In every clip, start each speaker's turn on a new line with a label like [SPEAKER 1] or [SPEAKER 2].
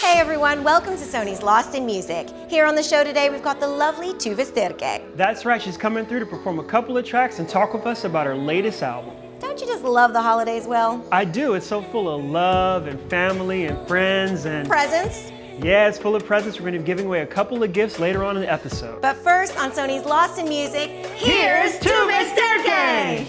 [SPEAKER 1] Hey everyone, welcome to Sony's Lost in Music. Here on the show today, we've got the lovely Tove Styrke.
[SPEAKER 2] That's right, she's coming through to perform a couple of tracks and talk with us about her latest album.
[SPEAKER 1] Don't you just love the holidays, Will?
[SPEAKER 2] I do, it's so full of love and family and friends and...
[SPEAKER 1] Presents?
[SPEAKER 2] Yeah, it's full of presents. We're gonna be giving away a couple of gifts later on in the episode.
[SPEAKER 1] But first, on Sony's Lost in Music, here's Tove Styrke!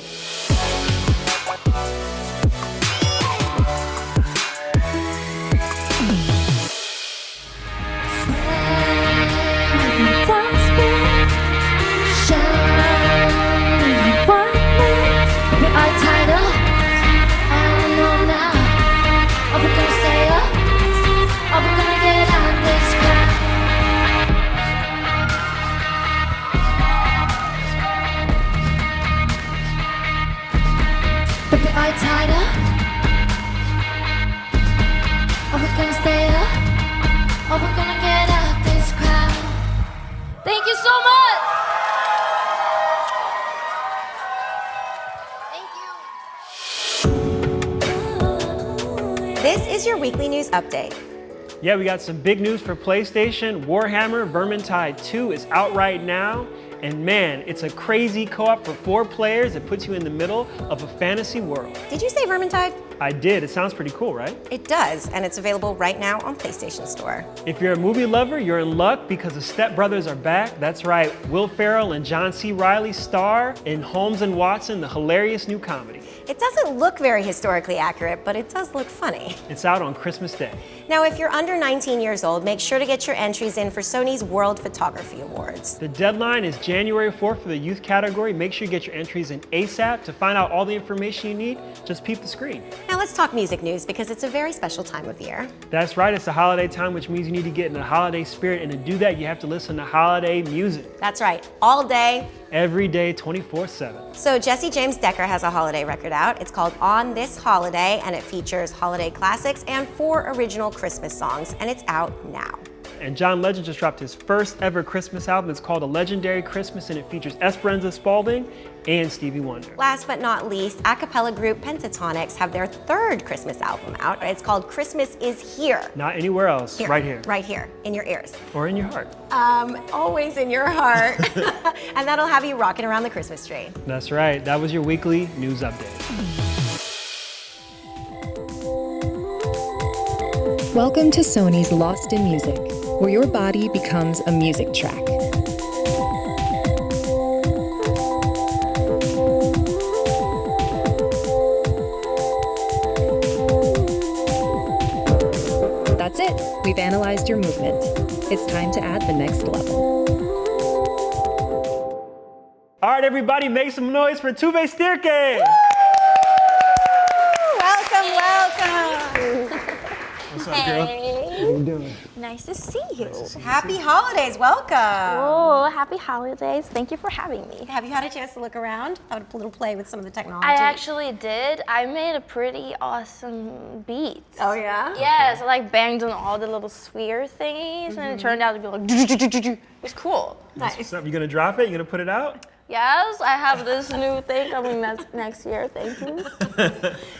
[SPEAKER 3] Thank you so much! Thank you.
[SPEAKER 1] This is your weekly news update.
[SPEAKER 2] Yeah, we got some big news for PlayStation. Warhammer Vermintide 2 is out right now. And man, it's a crazy co-op for 4 players that puts you in the middle of a fantasy world.
[SPEAKER 1] Did you say Vermintide?
[SPEAKER 2] I did, it sounds pretty cool, right?
[SPEAKER 1] It does, and it's available right now on PlayStation Store.
[SPEAKER 2] If you're a movie lover, you're in luck because the Step Brothers are back. That's right, Will Ferrell and John C. Reilly star in Holmes and Watson, the hilarious new comedy.
[SPEAKER 1] It doesn't look very historically accurate, but it does look funny.
[SPEAKER 2] It's out on Christmas Day.
[SPEAKER 1] Now, if you're under 19 years old, make sure to get your entries in for Sony's World Photography Awards.
[SPEAKER 2] The deadline is January 4th for the youth category. Make sure you get your entries in ASAP. To find out all the information you need, just peep the screen.
[SPEAKER 1] Now let's talk music news because it's a very special time of year.
[SPEAKER 2] That's right, it's the holiday time, which means you need to get in the holiday spirit, and to do that, you have to listen to holiday music.
[SPEAKER 1] That's right, all day.
[SPEAKER 2] Every day, 24/7.
[SPEAKER 1] So Jesse James Decker has a holiday record out. It's called On This Holiday, and it features holiday classics and 4 original Christmas songs, and it's out now.
[SPEAKER 2] And John Legend just dropped his first ever Christmas album. It's called A Legendary Christmas, and it features Esperanza Spalding and Stevie Wonder.
[SPEAKER 1] Last but not least, a cappella group Pentatonics have their 3rd Christmas album out. It's called Christmas Is Here.
[SPEAKER 2] Not anywhere else, right here.
[SPEAKER 1] Right here, in your ears.
[SPEAKER 2] Or in your heart.
[SPEAKER 1] Always in your heart. And that'll have you rocking around the Christmas tree.
[SPEAKER 2] That's right, that was your weekly news update.
[SPEAKER 4] Welcome to Sony's Lost in Music, where your body becomes a music track. That's it. We've analyzed your movement. It's time to add the next level.
[SPEAKER 2] All right, everybody, make some noise for Tove Styrke!
[SPEAKER 1] Welcome.
[SPEAKER 2] What's up, girl? How you doing?
[SPEAKER 3] Nice to see you.
[SPEAKER 1] Happy holidays, welcome.
[SPEAKER 3] Oh, happy holidays. Thank you for having me.
[SPEAKER 1] Have you had a chance to look around? Have a little play with some of the technology?
[SPEAKER 3] I actually did. I made a pretty awesome beat.
[SPEAKER 1] Oh yeah?
[SPEAKER 3] Yes, I like banged on all the little sphere thingies, and it turned out to be like, it was cool.
[SPEAKER 2] What's up? You gonna drop it? You gonna put it out?
[SPEAKER 3] Yes, I have this new thing coming next year. Thank you.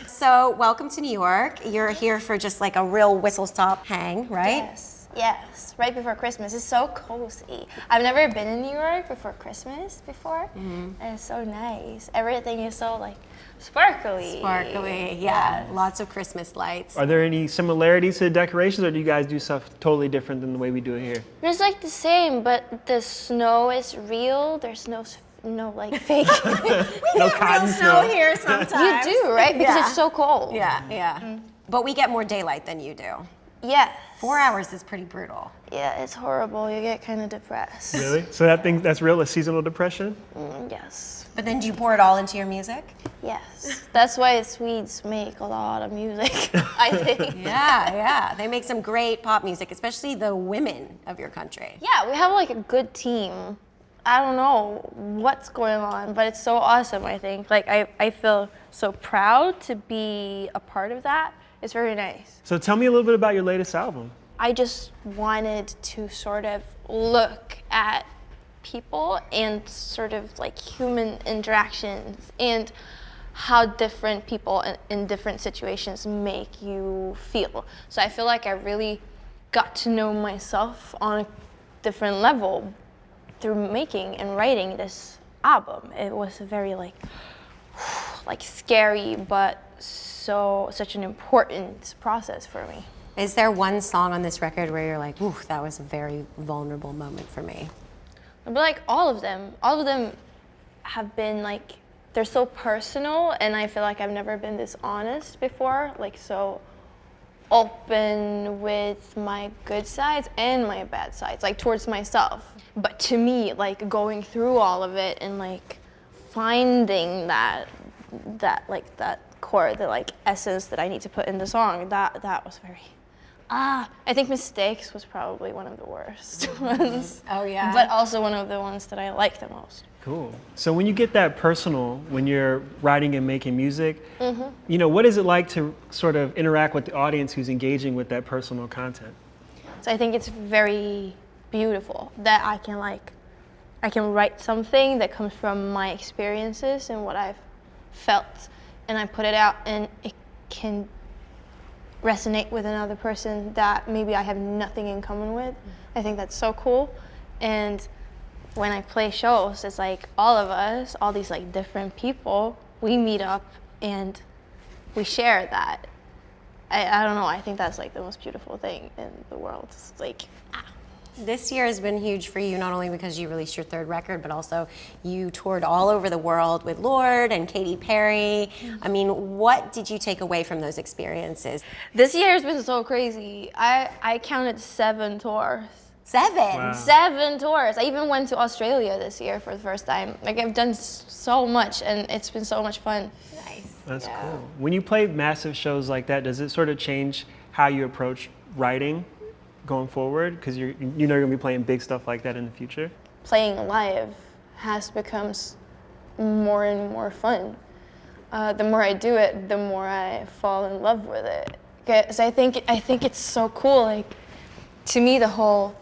[SPEAKER 1] So, welcome to New York. You're here for just like a real whistle-stop hang, right?
[SPEAKER 3] Yes, right before Christmas. It's so cozy. I've never been in New York before Christmas before, and it's so nice. Everything is so like sparkly.
[SPEAKER 1] Sparkly, yeah. Lots of Christmas lights.
[SPEAKER 2] Are there any similarities to the decorations, or do you guys do stuff totally different than the way we do it here?
[SPEAKER 3] It's like the same, but the snow is real. There's no like fake.
[SPEAKER 1] We get real snow here sometimes.
[SPEAKER 3] You do, right? Because it's so cold.
[SPEAKER 1] Yeah. But we get more daylight than you do.
[SPEAKER 3] Yes.
[SPEAKER 1] 4 hours is pretty brutal.
[SPEAKER 3] Yeah, it's horrible. You get kind of depressed.
[SPEAKER 2] Really? So that's real, a seasonal depression?
[SPEAKER 3] Yes.
[SPEAKER 1] But then do you pour it all into your music?
[SPEAKER 3] Yes. That's why Swedes make a lot of music, I think.
[SPEAKER 1] Yeah. They make some great pop music, especially the women of your country.
[SPEAKER 3] Yeah, we have like a good team. I don't know what's going on, but it's so awesome, I think. Like, I feel so proud to be a part of that. It's very nice.
[SPEAKER 2] So tell me a little bit about your latest album.
[SPEAKER 3] I just wanted to sort of look at people and sort of like human interactions and how different people in different situations make you feel. So I feel like I really got to know myself on a different level through making and writing this album. It was a very like scary, but such an important process for me.
[SPEAKER 1] Is there one song on this record where you're like, ooh, that was a very vulnerable moment for me?
[SPEAKER 3] But like all of them have been like, they're so personal, and I feel like I've never been this honest before, like so open with my good sides and my bad sides, like towards myself. But to me, like going through all of it and like finding that core, the like essence that I need to put in the song, that was very, I think Mistakes was probably one of the worst ones.
[SPEAKER 1] Oh yeah.
[SPEAKER 3] But also one of the ones that I like the most.
[SPEAKER 2] Cool. So when you get that personal, when you're writing and making music, you know, what is it like to sort of interact with the audience who's engaging with that personal content?
[SPEAKER 3] So I think it's very beautiful that I can write something that comes from my experiences and what I've felt, and I put it out, and it can resonate with another person that maybe I have nothing in common with. I think that's so cool. And when I play shows, it's like all of us, all these like different people, we meet up and we share that. I don't know, I think that's like the most beautiful thing in the world. It's like,
[SPEAKER 1] This year has been huge for you, not only because you released your third record, but also you toured all over the world with Lorde and Katy Perry. I mean, what did you take away from those experiences?
[SPEAKER 3] this year has been so crazy. I counted 7 tours.
[SPEAKER 1] 7?
[SPEAKER 2] Wow.
[SPEAKER 3] 7 tours. I even went to Australia this year for the first time. Like I've done so much, and it's been so much fun.
[SPEAKER 1] Nice.
[SPEAKER 2] That's cool. When you play massive shows like that, does it sort of change how you approach writing going forward? Because you know you're gonna be playing big stuff like that in the future.
[SPEAKER 3] Playing live has become more and more fun. The more I do it, the more I fall in love with it. Because I think it's so cool. Like to me, the whole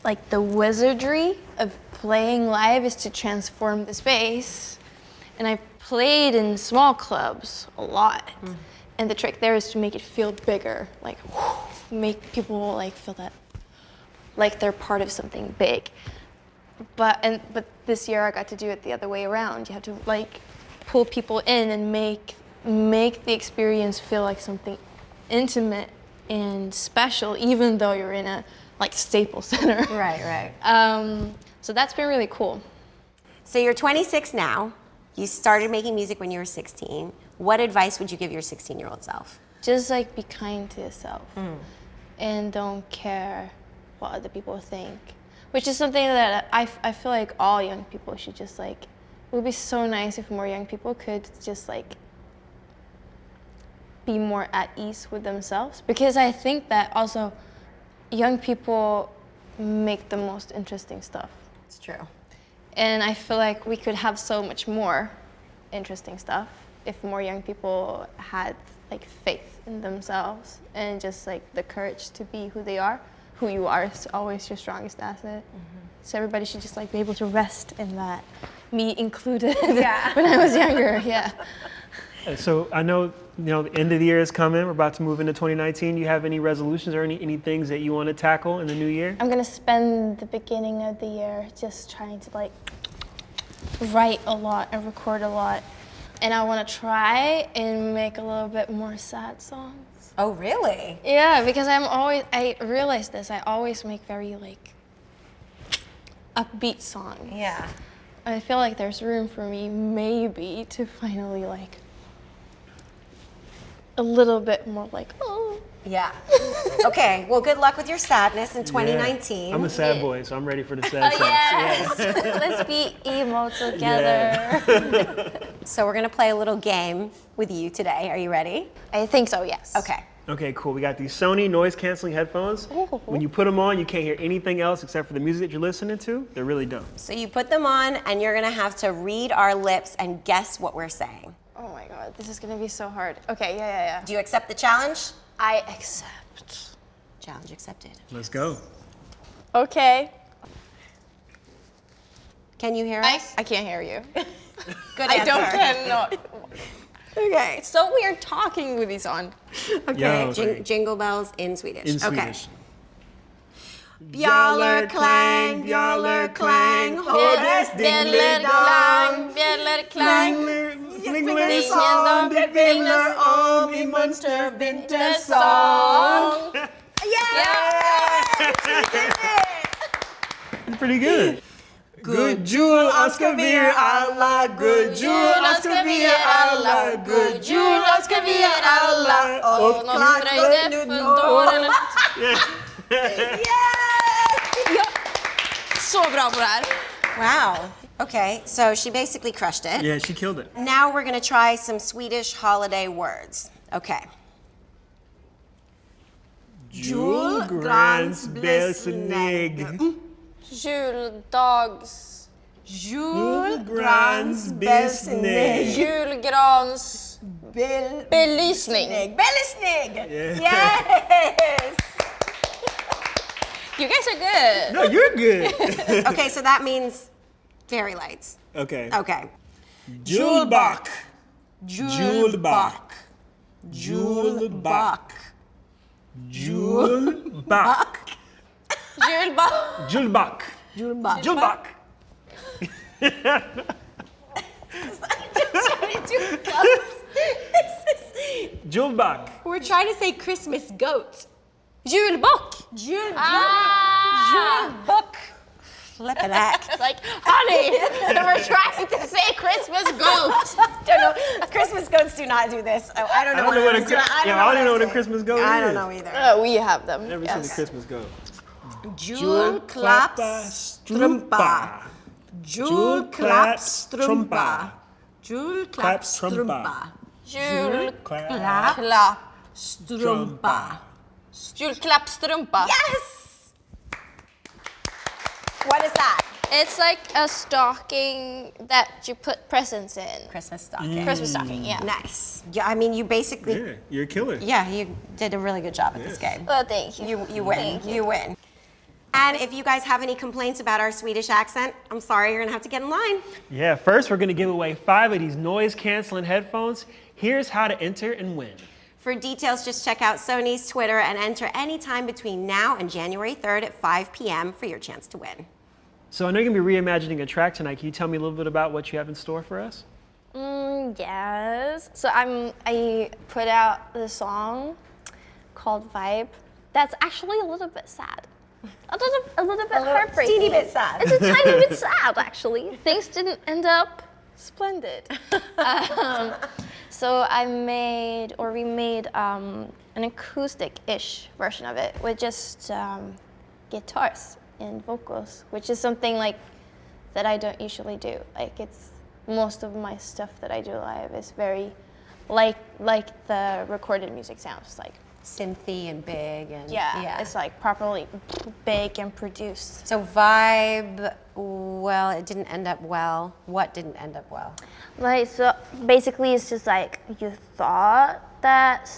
[SPEAKER 3] like the wizardry of playing live is to transform the space. And I played in small clubs a lot. And the trick there is to make it feel bigger, like make people like feel that like they're part of something big. But this year I got to do it the other way around. You have to like pull people in and make the experience feel like something intimate and special, even though you're in a like Staples Center.
[SPEAKER 1] Right.
[SPEAKER 3] So that's been really cool.
[SPEAKER 1] So you're 26 now. You started making music when you were 16. What advice would you give your 16-year-old self?
[SPEAKER 3] Just like be kind to yourself and don't care what other people think, which is something that I feel like all young people should just like, it would be so nice if more young people could just like be more at ease with themselves, because I think that also young people make the most interesting stuff.
[SPEAKER 1] It's true.
[SPEAKER 3] And I feel like we could have so much more interesting stuff if more young people had like faith in themselves and just like the courage to be who they are. Who you are is always your strongest asset. So everybody should just like be able to rest in that, me included. When I was younger,
[SPEAKER 2] So I know the end of the year is coming. We're about to move into 2019. Do you have any resolutions or any things that you want to tackle in the new year?
[SPEAKER 3] I'm gonna spend the beginning of the year just trying to like write a lot and record a lot. And I want to try and make a little bit more sad songs.
[SPEAKER 1] Oh, really?
[SPEAKER 3] Yeah, because I realized this, I always make very like upbeat songs.
[SPEAKER 1] Yeah.
[SPEAKER 3] I feel like there's room for me maybe to finally like a little bit more like, oh.
[SPEAKER 1] Yeah. Okay, well, good luck with your sadness in 2019.
[SPEAKER 2] Yeah. I'm a sad boy, so I'm ready for the sad songs.
[SPEAKER 3] Yes. Let's be emo together.
[SPEAKER 1] So we're gonna play a little game with you today. Are you ready?
[SPEAKER 3] I think so, yes.
[SPEAKER 1] Okay.
[SPEAKER 2] Okay, cool. We got these Sony noise-canceling headphones. When you put them on, you can't hear anything else except for the music that you're listening to. They're really dope.
[SPEAKER 1] So you put them on, and you're gonna have to read our lips and guess what we're saying.
[SPEAKER 3] Oh my God, this is gonna be so hard. Okay, yeah.
[SPEAKER 1] Do you accept the challenge?
[SPEAKER 3] I accept.
[SPEAKER 1] Challenge accepted.
[SPEAKER 2] Let's go.
[SPEAKER 3] Okay.
[SPEAKER 1] Can you hear us?
[SPEAKER 3] I can't hear you.
[SPEAKER 1] Good
[SPEAKER 3] I
[SPEAKER 1] answer.
[SPEAKER 3] don't cannot.
[SPEAKER 1] Okay.
[SPEAKER 3] It's so weird talking with these on.
[SPEAKER 1] Okay.
[SPEAKER 2] Yo,
[SPEAKER 1] Jingle bells in Swedish.
[SPEAKER 2] in
[SPEAKER 1] Okay.
[SPEAKER 2] Swedish.
[SPEAKER 1] Bjaller klang, bjaller klang,
[SPEAKER 3] Yes, bjäller klang, bjäller klang.
[SPEAKER 2] Flingler
[SPEAKER 3] song,
[SPEAKER 2] det
[SPEAKER 3] vinglar
[SPEAKER 2] om i
[SPEAKER 3] mönster vintersång.
[SPEAKER 2] Pretty good. Good jul önskar vi er alla, good jul önskar vi er alla, good jul önskar vi er alla.
[SPEAKER 3] Och någon dröjde för dåren. Så bra på det här.
[SPEAKER 1] Wow. Okay, so she basically crushed it.
[SPEAKER 2] Yeah, she killed it.
[SPEAKER 1] Now we're gonna try some Swedish holiday words. Okay.
[SPEAKER 2] Julgransbälsnägg.
[SPEAKER 3] Juldags...
[SPEAKER 2] Julgransbälsnägg.
[SPEAKER 3] Julgrans... Belysning.
[SPEAKER 1] Belysning!
[SPEAKER 2] Yeah.
[SPEAKER 1] Yes!
[SPEAKER 3] You guys are good.
[SPEAKER 2] No, you're good.
[SPEAKER 1] Okay, so that means fairy lights.
[SPEAKER 2] Okay.
[SPEAKER 1] Okay.
[SPEAKER 2] Julbak.
[SPEAKER 1] Julbak.
[SPEAKER 2] Julbak. Julbak.
[SPEAKER 3] Julbak.
[SPEAKER 2] Julbak.
[SPEAKER 1] Julbak.
[SPEAKER 2] Julbak. Julbak.
[SPEAKER 1] We're trying to say Christmas goat.
[SPEAKER 3] Julbock.
[SPEAKER 1] Julbak.
[SPEAKER 3] Julbock.
[SPEAKER 1] Flip it back.
[SPEAKER 3] It's like, honey, we're trying to say Christmas goat.
[SPEAKER 1] Don't know. Christmas goats do not do this. Oh, I don't know.
[SPEAKER 2] I don't know what a
[SPEAKER 1] it's doing.
[SPEAKER 2] I don't even know what a Christmas goat is.
[SPEAKER 1] I don't know either.
[SPEAKER 3] We have them.
[SPEAKER 2] Never seen a Christmas goat.
[SPEAKER 1] Julklappstrumpa. Julklappstrumpa. Julklappstrumpa.
[SPEAKER 3] Julklappstrumpa. Julklappstrumpa.
[SPEAKER 1] Yes! What is that?
[SPEAKER 3] It's like a stocking that you put presents in.
[SPEAKER 1] Christmas stocking.
[SPEAKER 3] Christmas stocking, yeah.
[SPEAKER 1] Nice. Yeah, I mean, you basically,
[SPEAKER 2] Yeah, you're a killer.
[SPEAKER 1] yeah, you did a really good job at this game.
[SPEAKER 3] Oh, thank you.
[SPEAKER 1] You win.
[SPEAKER 3] Thank
[SPEAKER 1] You win. And if you guys have any complaints about our Swedish accent, I'm sorry, you're gonna have to get in line.
[SPEAKER 2] Yeah, first we're gonna give away 5 of these noise-canceling headphones. Here's how to enter and win.
[SPEAKER 1] For details, just check out Sony's Twitter and enter anytime between now and January 3rd at 5 p.m. for your chance to win.
[SPEAKER 2] So I know you're gonna be reimagining a track tonight. Can you tell me a little bit about what you have in store for us?
[SPEAKER 3] Yes. So I put out this song called Vibe. That's actually a little bit sad. A little bit heartbreaking.
[SPEAKER 1] Teeny bit sad.
[SPEAKER 3] It's a tiny bit sad, actually. Things didn't end up splendid. So we made an acoustic-ish version of it with just guitars and vocals, which is something like that I don't usually do. Like most of my stuff that I do live is very like the recorded music sounds, like
[SPEAKER 1] Synthy and big and
[SPEAKER 3] it's like properly big and produced.
[SPEAKER 1] So Vibe, well, it didn't end up well. What didn't end up well?
[SPEAKER 3] Like, so basically it's just like you thought that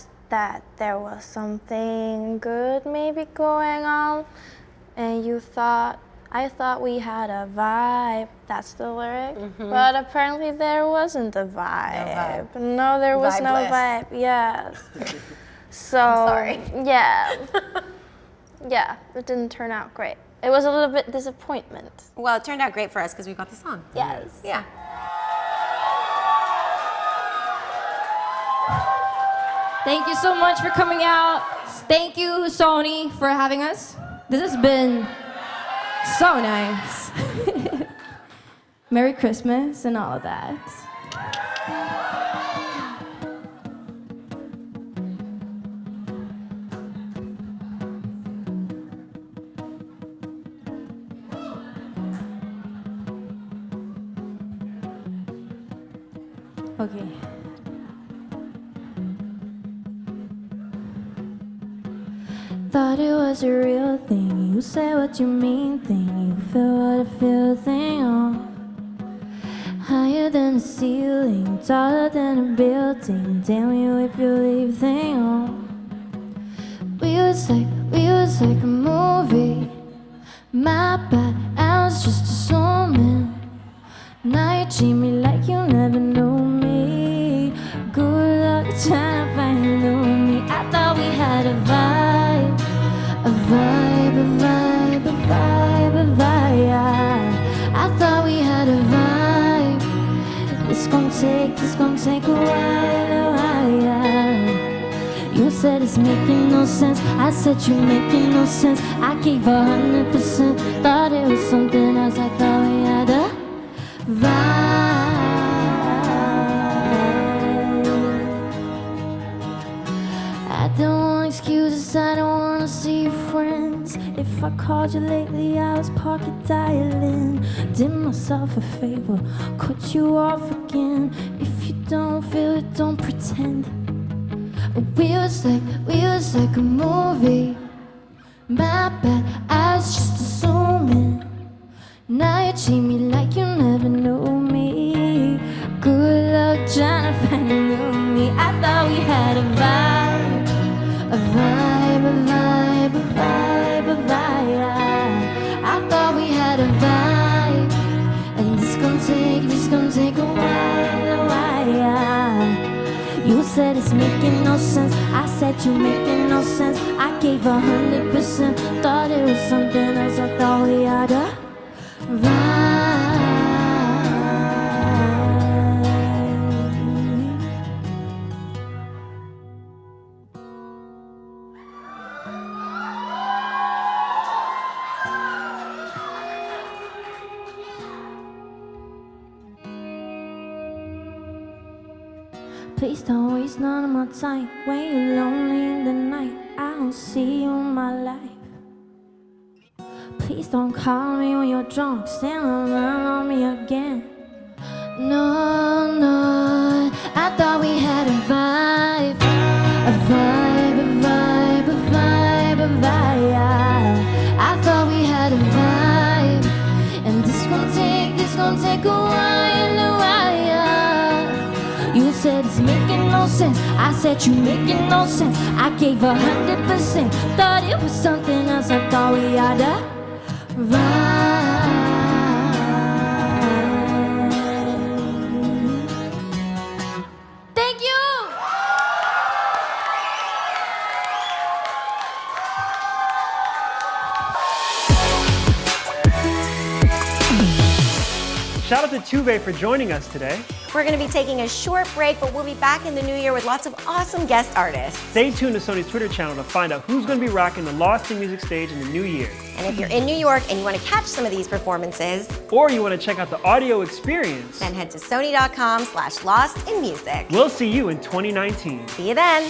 [SPEAKER 3] there was something good maybe going on, and I thought we had a vibe. That's the lyric. But apparently there wasn't a vibe. No, there was no
[SPEAKER 1] Vibeless.
[SPEAKER 3] vibe. Yes. So
[SPEAKER 1] sorry.
[SPEAKER 3] Yeah. Yeah, it didn't turn out great. It was a little bit disappointment.
[SPEAKER 1] Well, it turned out great for us because we got the song.
[SPEAKER 3] Yes.
[SPEAKER 1] Yeah.
[SPEAKER 5] Thank you so much for coming out. Thank you, Sony, for having us. This has been so nice. Merry Christmas and all of that. Okay. Thought it was a real thing. You say what you mean thing. You feel what I feel thing. Oh. Higher than the ceiling, taller than a building. Damn you if you leave thing. Oh. We was like a movie. My bad, I was just assuming. Now you treat me like you never knew me. Good vibe, a vibe, a vibe, a vibe. I thought we had a vibe. This gon' take a while. You said it's making no sense. I said you making no sense. I gave 100%. Thought it was something else. I thought we had a vibe. I don't want excuses. I don't wanna see your friends. If I called you lately, I was pocket dialing. Did myself a favor, cut you off again. If you don't feel it, don't pretend. We was like a movie. My bad, I was just assuming. Now you treat me like you never knew me. Good luck trying to find a new me. I thought we had a vibe, a vibe, a vibe, a vibe, a vibe. I thought we had a vibe, and this gon' take a while. You said it's making no sense. I said you making no sense. I gave 100%. Thought it was something else. I thought we had a vibe. Please don't waste none of my time. When you're lonely in the night, I don't see you in my life. Please don't call me when you're drunk. Stand around on me again. No, no, I thought we had a vibe, a vibe, a vibe, a vibe, a vibe. I thought we had a vibe, and this gon' take a while. You said it's making no sense. I said you making no sense. I gave 100%. Thought it was something else. I thought we had a vibe. Thank you.
[SPEAKER 2] Shout out to Tove for joining us today.
[SPEAKER 1] We're going to be taking a short break, but we'll be back in the new year with lots of awesome guest artists.
[SPEAKER 2] Stay tuned to Sony's Twitter channel to find out who's going to be rocking the Lost in Music stage in the new year.
[SPEAKER 1] And if you're in New York and you want to catch some of these performances,
[SPEAKER 2] Or you want to check out the audio experience,
[SPEAKER 1] then head to sony.com/lostinmusic.
[SPEAKER 2] we'll see you in 2019.
[SPEAKER 1] See you then.